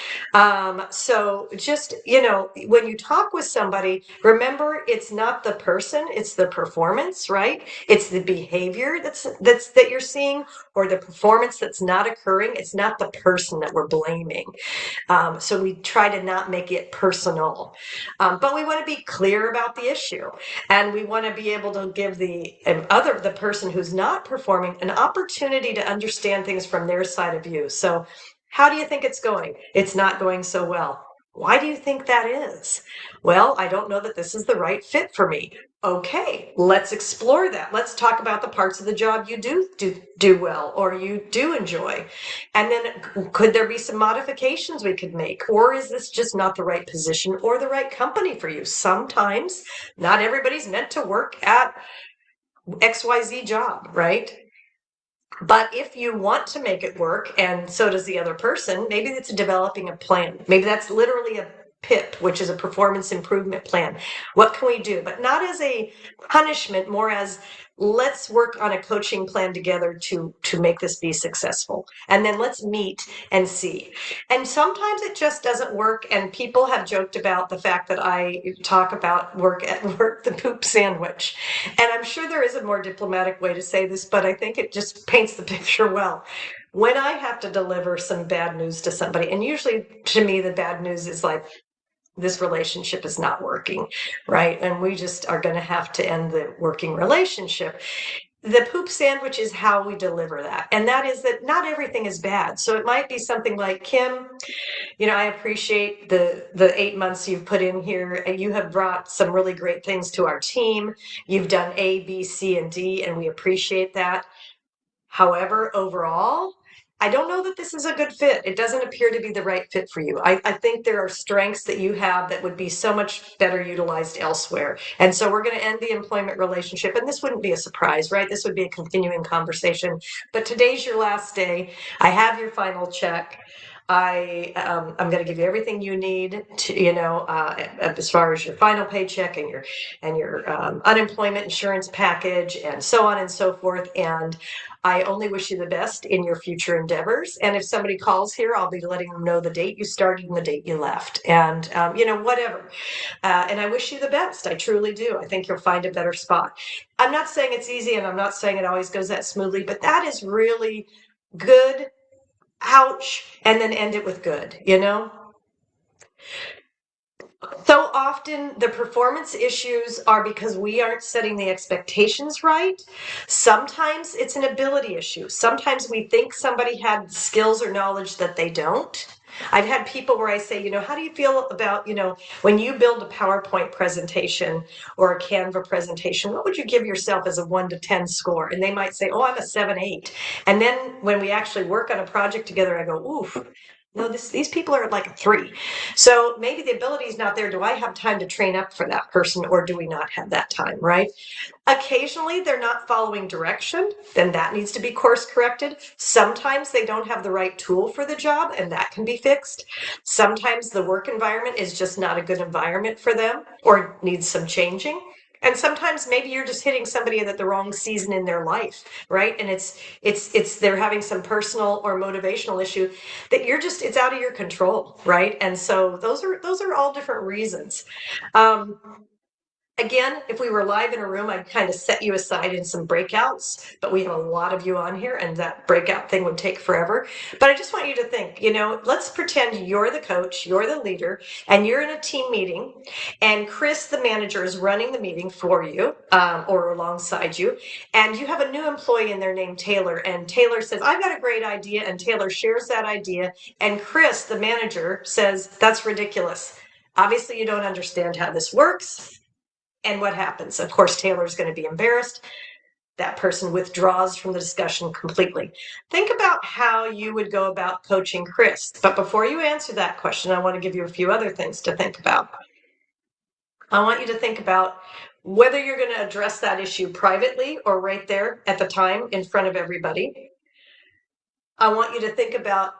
So just, when you talk with somebody, remember, it's not the person, it's the performance, right? It's the behavior that you're seeing, or the performance that's not occurring. It's not the person that we're blaming. So we try to not make it personal, but we want to be clear about the issue, and we want to be able to give the person who's not performing an opportunity to understand things from their side of view. So, how do you think it's going? It's not going so well. Why do you think that is? Well, I don't know that this is the right fit for me. Okay, let's explore that. Let's talk about the parts of the job you do well, or you do enjoy. And then, could there be some modifications we could make? Or is this just not the right position or the right company for you? Sometimes not everybody's meant to work at XYZ job, right? But if you want to make it work, and so does the other person, maybe it's developing a plan. Maybe that's literally a PIP, which is a performance improvement plan. What can we do? But not as a punishment, more as, let's work on a coaching plan together to make this be successful. And then let's meet and see. And sometimes it just doesn't work. And people have joked about the fact that I talk about work at work, the poop sandwich. And I'm sure there is a more diplomatic way to say this, but I think it just paints the picture well. When I have to deliver some bad news to somebody, and usually to me, the bad news is like, this relationship is not working, right? And we just are going to have to end the working relationship. The poop sandwich is how we deliver that. And that is that not everything is bad. So it might be something like, Kim, I appreciate the 8 months you've put in here, and you have brought some really great things to our team. You've done A, B, C, and D, and we appreciate that. However, overall, I don't know that this is a good fit. It doesn't appear to be the right fit for you. I think there are strengths that you have that would be so much better utilized elsewhere. And so we're going to end the employment relationship. And this wouldn't be a surprise, right? This would be a continuing conversation. But today's your last day. I have your final check. I'm going to give you everything you need to, as far as your final paycheck and your unemployment insurance package and so on and so forth. And I only wish you the best in your future endeavors. And if somebody calls here, I'll be letting them know the date you started and the date you left, and whatever. And I wish you the best. I truly do. I think you'll find a better spot. I'm not saying it's easy, and I'm not saying it always goes that smoothly, but that is really good. Ouch, and then end it with good, So often the performance issues are because we aren't setting the expectations right. Sometimes it's an ability issue. Sometimes we think somebody had skills or knowledge that they don't. I've had people where I say, how do you feel about, when you build a PowerPoint presentation or a Canva presentation, what would you give yourself as a 1 to 10 score? And they might say, oh, I'm a 7, 8. And then when we actually work on a project together, I go, oof, no, these people are like a 3. So maybe the ability is not there. Do I have time to train up for that person, or do we not have that time, right? Occasionally they're not following direction, then that needs to be course corrected. Sometimes they don't have the right tool for the job, and that can be fixed. Sometimes the work environment is just not a good environment for them or needs some changing. And sometimes maybe you're just hitting somebody at the wrong season in their life, right? And it's they're having some personal or motivational issue that it's out of your control, right? And so those are all different reasons. Again, if we were live in a room, I'd kind of set you aside in some breakouts, but we have a lot of you on here, and that breakout thing would take forever. But I just want you to think, let's pretend you're the coach, you're the leader, and you're in a team meeting, and Chris, the manager, is running the meeting for you or alongside you, and you have a new employee in there named Taylor, and Taylor says, I've got a great idea, and Taylor shares that idea, and Chris, the manager, says, that's ridiculous. Obviously, you don't understand how this works. And what happens? Of course, Taylor's going to be embarrassed. that person withdraws from the discussion completely. Think about how you would go about coaching Chris. But before you answer that question, I want to give you a few other things to think about. I want you to think about whether you're going to address that issue privately or right there at the time in front of everybody. I want you to think about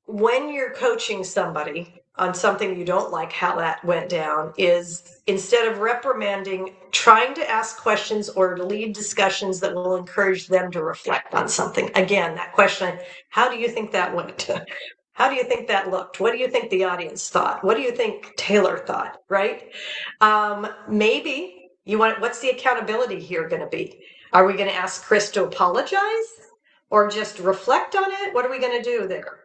when you're coaching somebody on something you don't like how that went down, is instead of reprimanding, trying to ask questions or lead discussions that will encourage them to reflect on something. Again, that question, how do you think that went? How do you think that looked? What do you think the audience thought? What do you think Taylor thought, right? Maybe you want, what's the accountability here going to be? Are we going to ask Chris to apologize or just reflect on it? What are we going to do there?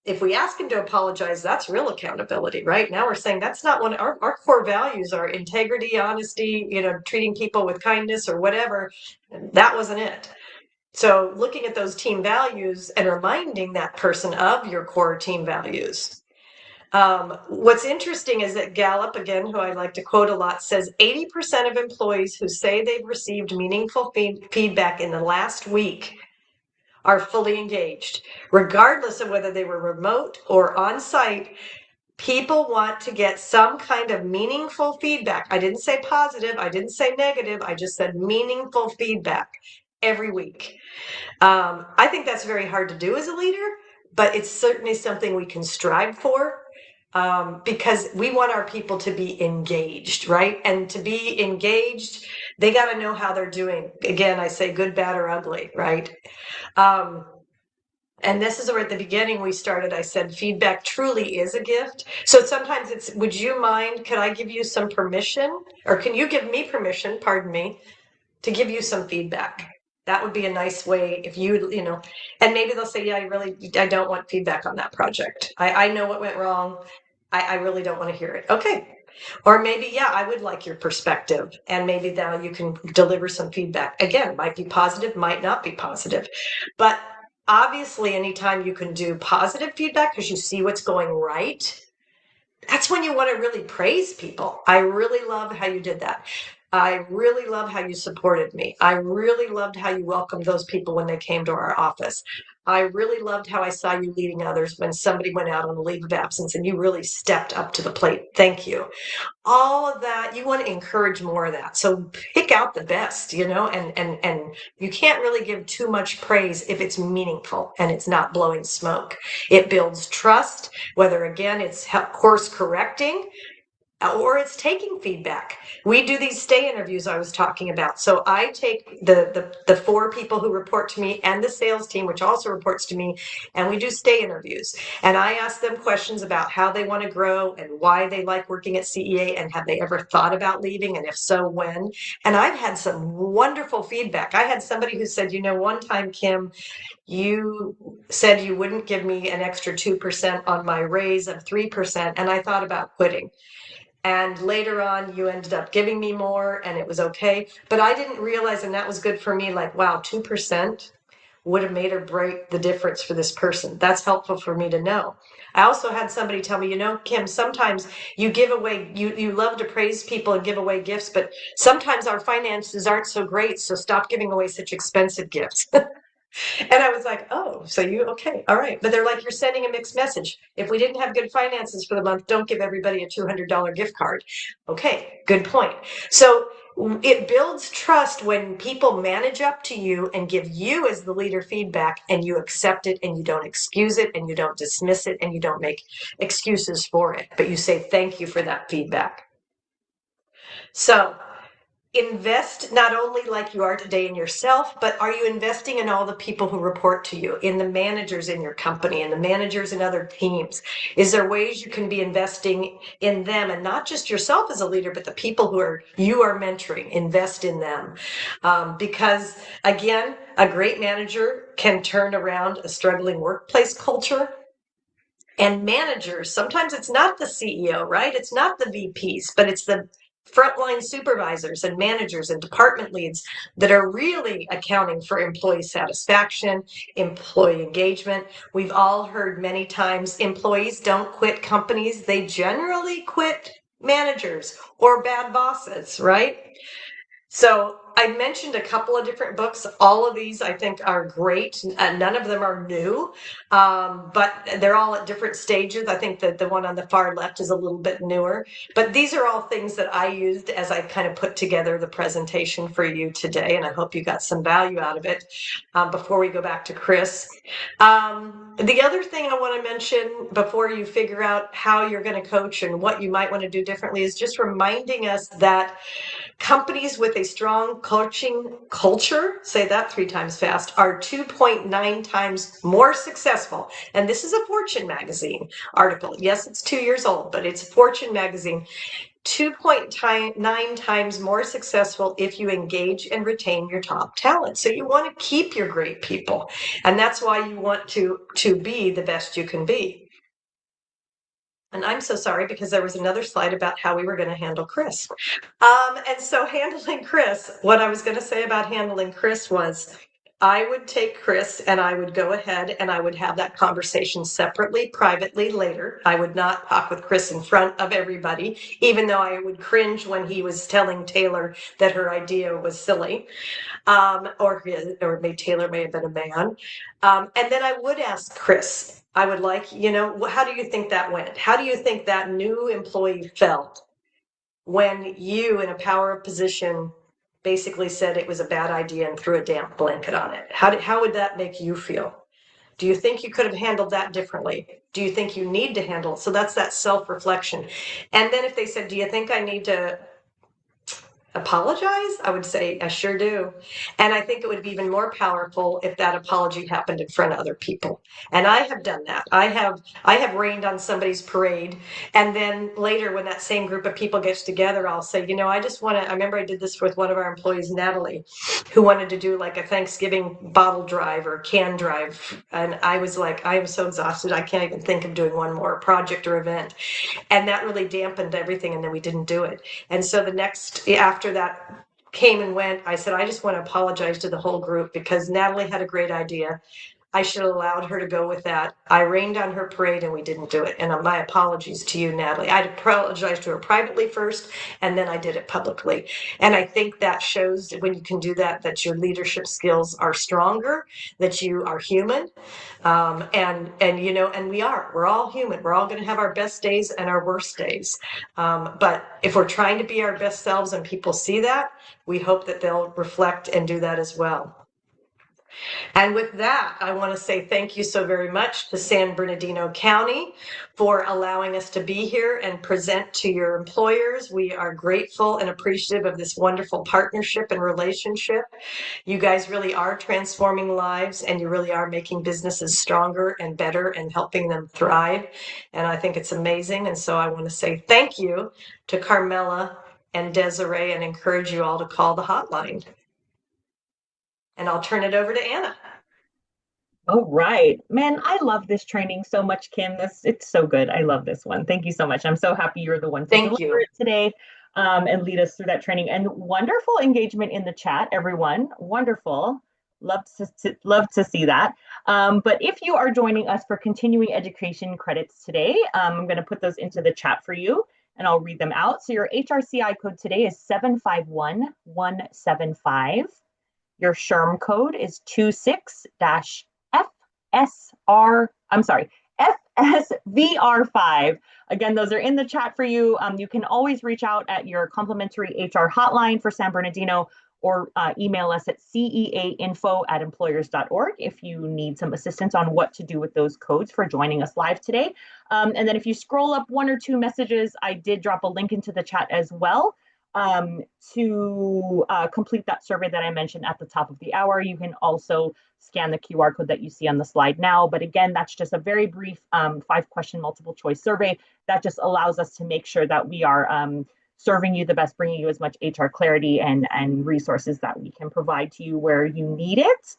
If we ask him to apologize, that's real accountability, right? Now we're saying that's not one, our core values are integrity, honesty, treating people with kindness or whatever. That wasn't it. So looking at those team values and reminding that person of your core team values. What's interesting is that Gallup, again, who I like to quote a lot, says 80% of employees who say they've received meaningful feedback in the last week are fully engaged. Regardless of whether they were remote or on site, people want to get some kind of meaningful feedback. I didn't say positive, I didn't say negative, I just said meaningful feedback every week. I think that's very hard to do as a leader, but it's certainly something we can strive for. Because we want our people to be engaged, right? And to be engaged, they got to know how they're doing. Again, I say good, bad, or ugly, right? And this is where at the beginning we started, I said, feedback truly is a gift. So sometimes it's, would you mind, could I give you some permission? Or can you give me permission, pardon me, to give you some feedback? That would be a nice way if you, and maybe they'll say, yeah, I don't want feedback on that project. I know what went wrong. I really don't want to hear it. Okay. Or maybe, yeah, I would like your perspective. And maybe now you can deliver some feedback. Again, might be positive, might not be positive. But obviously, anytime you can do positive feedback because you see what's going right, that's when you want to really praise people. I really love how you did that. I really love how you supported me. I really loved how you welcomed those people when they came to our office. I really loved how I saw you leading others when somebody went out on a leave of absence and you really stepped up to the plate. Thank you. All of that, you want to encourage more of that. So pick out the best, and you can't really give too much praise if it's meaningful and it's not blowing smoke. It builds trust, whether again, it's course correcting, or it's taking feedback. We do these stay interviews I was talking about. So I take the 4 people who report to me and the sales team, which also reports to me, and we do stay interviews. And I ask them questions about how they want to grow and why they like working at CEA and have they ever thought about leaving, and if so, when. And I've had some wonderful feedback. I had somebody who said, one time, Kim, you said you wouldn't give me an extra 2% on my raise of 3%, and I thought about quitting. And later on, you ended up giving me more and it was okay. But I didn't realize, and that was good for me, like, wow, 2% would have made or break the difference for this person. That's helpful for me to know. I also had somebody tell me, Kim, sometimes you give away, you love to praise people and give away gifts, but sometimes our finances aren't so great, so stop giving away such expensive gifts. And I was like, oh, so okay, all right. But they're like, you're sending a mixed message. If we didn't have good finances for the month, don't give everybody a $200 gift card. Okay, good point. So it builds trust when people manage up to you and give you as the leader feedback, and you accept it and you don't excuse it and you don't dismiss it and you don't make excuses for it, but you say thank you for that feedback. So invest not only like you are today in yourself, but are you investing in all the people who report to you, in the managers in your company and the managers in other teams? Is there ways you can be investing in them, and not just yourself as a leader, but the people who you are mentoring? Invest in them. Because again, a great manager can turn around a struggling workplace culture. And managers, sometimes it's not the CEO, right? It's not the VPs, but it's the frontline supervisors and managers and department leads that are really accounting for employee satisfaction, employee engagement. We've all heard many times employees don't quit companies. They generally quit managers or bad bosses, right? So I mentioned a couple of different books. All of these I think are great. None of them are new, but they're all at different stages. I think that the one on the far left is a little bit newer, but these are all things that I used as I kind of put together the presentation for you today, and I hope you got some value out of it. Before we go back to Chris, the other thing I want to mention before you figure out how you're going to coach and what you might want to do differently is just reminding us that companies with a strong coaching culture, say that 3 times fast, are 2.9 times more successful. And this is a Fortune magazine article. Yes, it's 2 years old, but it's a Fortune magazine. 2.9 times more successful if you engage and retain your top talent. So you want to keep your great people. And that's why you want to be the best you can be. And I'm so sorry because there was another slide about how we were going to handle Chris. And so handling Chris, what I was going to say about handling Chris was I would take Chris and I would go ahead and I would have that conversation separately, privately later. I would not talk with Chris in front of everybody, even though I would cringe when he was telling Taylor that her idea was silly, or Taylor may have been a man. And then I would ask Chris, I would like, how do you think that went? How do you think that new employee felt when you, in a power position, basically said it was a bad idea and threw a damp blanket on it? How would that make you feel? Do you think you could have handled that differently? Do you think you need to handle it? So that's that self-reflection. And then if they said, do you think I need to apologize? I would say, I sure do. And I think it would be even more powerful if that apology happened in front of other people. And I have done that. I have rained on somebody's parade. And then later when that same group of people gets together, I'll say, I remember I did this with one of our employees, Natalie, who wanted to do like a Thanksgiving bottle drive or can drive. And I was like, I am so exhausted. I can't even think of doing one more project or event. And that really dampened everything. And then we didn't do it. And so after that came and went, I said, I just want to apologize to the whole group because Natalie had a great idea. I should have allowed her to go with that. I rained on her parade and we didn't do it. And my apologies to you, Natalie. I apologized to her privately first, and then I did it publicly. And I think that shows that when you can do that, that your leadership skills are stronger, that you are human. And we're all human. We're all going to have our best days and our worst days. But if we're trying to be our best selves and people see that, we hope that they'll reflect and do that as well. And with that, I want to say thank you so very much to San Bernardino County for allowing us to be here and present to your employers. We are grateful and appreciative of this wonderful partnership and relationship. You guys really are transforming lives and you really are making businesses stronger and better and helping them thrive. And I think it's amazing. And so I want to say thank you to Carmela and Desiree and encourage you all to call the hotline. And I'll turn it over to Anna. All right. Man, I love this training so much, Kim. It's so good. I love this one. Thank you so much. I'm so happy you're the one to deliver it today and lead us through that training. And wonderful engagement in the chat, everyone. Wonderful. Love to see that. But if you are joining us for continuing education credits today, I'm going to put those into the chat for you and I'll read them out. So your HRCI code today is 751175. Your SHRM code is 26-FSVR5. Again, those are in the chat for you. You can always reach out at your complimentary HR hotline for San Bernardino or email us at ceainfo@employers.org if you need some assistance on what to do with those codes for joining us live today. And then if you scroll up 1 or 2 messages, I did drop a link into the chat as well. To complete that survey that I mentioned at the top of the hour. You can also scan the QR code that you see on the slide now. But again, that's just a very brief 5-question multiple choice survey that just allows us to make sure that we are serving you the best, bringing you as much HR clarity and resources that we can provide to you where you need it.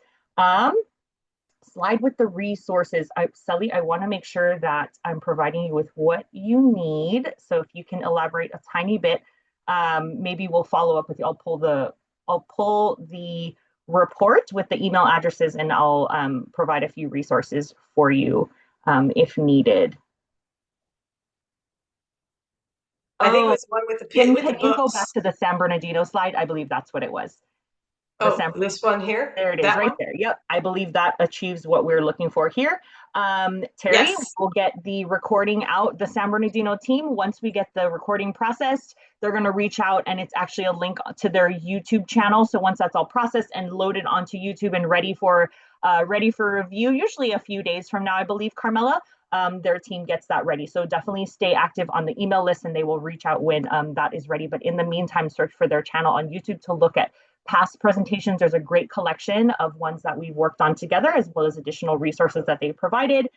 Slide with the resources. Sally, I want to make sure that I'm providing you with what you need. So if you can elaborate a tiny bit, maybe we'll follow up with you. I'll pull the report with the email addresses and I'll provide a few resources for you if needed. I think it was one with the Can books. you go back to the San Bernardino slide? I believe that's what it was. Oh, this one here? There it is, That right one? there. Yep, I believe that achieves what we're looking for here. Terry, Yes. we'll get the recording out. The San Bernardino team, once we get the recording processed, they're going to reach out, and it's actually a link to their YouTube channel. So once that's all processed and loaded onto YouTube and ready for review, usually a few days from now, I believe, Carmela, their team gets that ready. So definitely stay active on the email list, and they will reach out when that is ready. But in the meantime, search for their channel on YouTube to look at past presentations. There's a great collection of ones that we worked on together, as well as additional resources that they provided.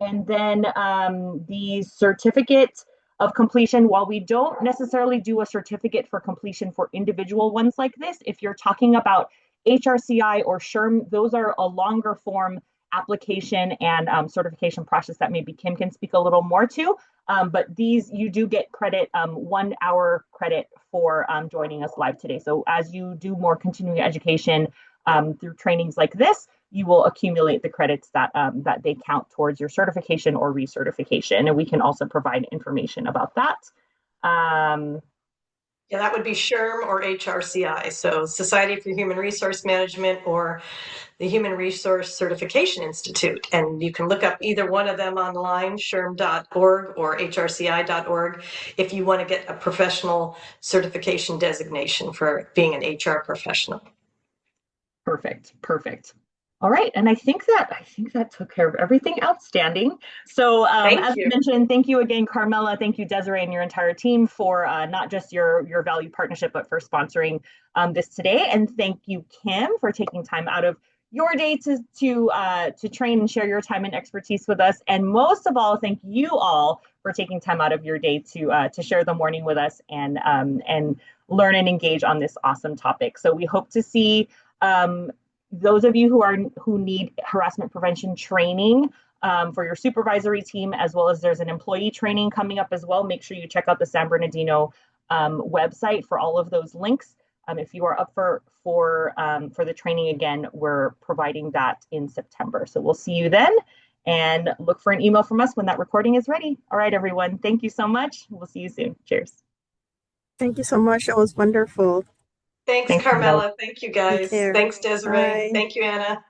And then the certificate of completion, while we don't necessarily do a certificate for completion for individual ones like this, if you're talking about HRCI or SHRM, those are a longer form application and certification process that maybe Kim can speak a little more to. But these, you do get credit, 1 hour credit for joining us live today. So as you do more continuing education through trainings like this, you will accumulate the credits that they count towards your certification or recertification. And we can also provide information about that. Yeah, that would be SHRM or HRCI. So Society for Human Resource Management or the Human Resource Certification Institute. And you can look up either one of them online, shrm.org or hrci.org, if you want to get a professional certification designation for being an HR professional. Perfect. All right, and I think that took care of everything outstanding. So as I mentioned, thank you again, Carmela. Thank you, Desiree, and your entire team for not just your value partnership, but for sponsoring this today. And thank you, Kim, for taking time out of your day to train and share your time and expertise with us. And most of all, thank you all for taking time out of your day to share the morning with us and learn and engage on this awesome topic. So we hope to see those of you who need harassment prevention training for your supervisory team, as well as there's an employee training coming up as well. Make sure you check out the San Bernardino website for all of those links. If you are up for the training again, we're providing that in September. So we'll see you then, and look for an email from us when that recording is ready. All right, everyone. Thank you so much. We'll see you soon. Cheers. Thank you so much. That was wonderful. Thanks, Carmela. Thank you, guys. Thanks, Desiree. Bye. Thank you, Anna.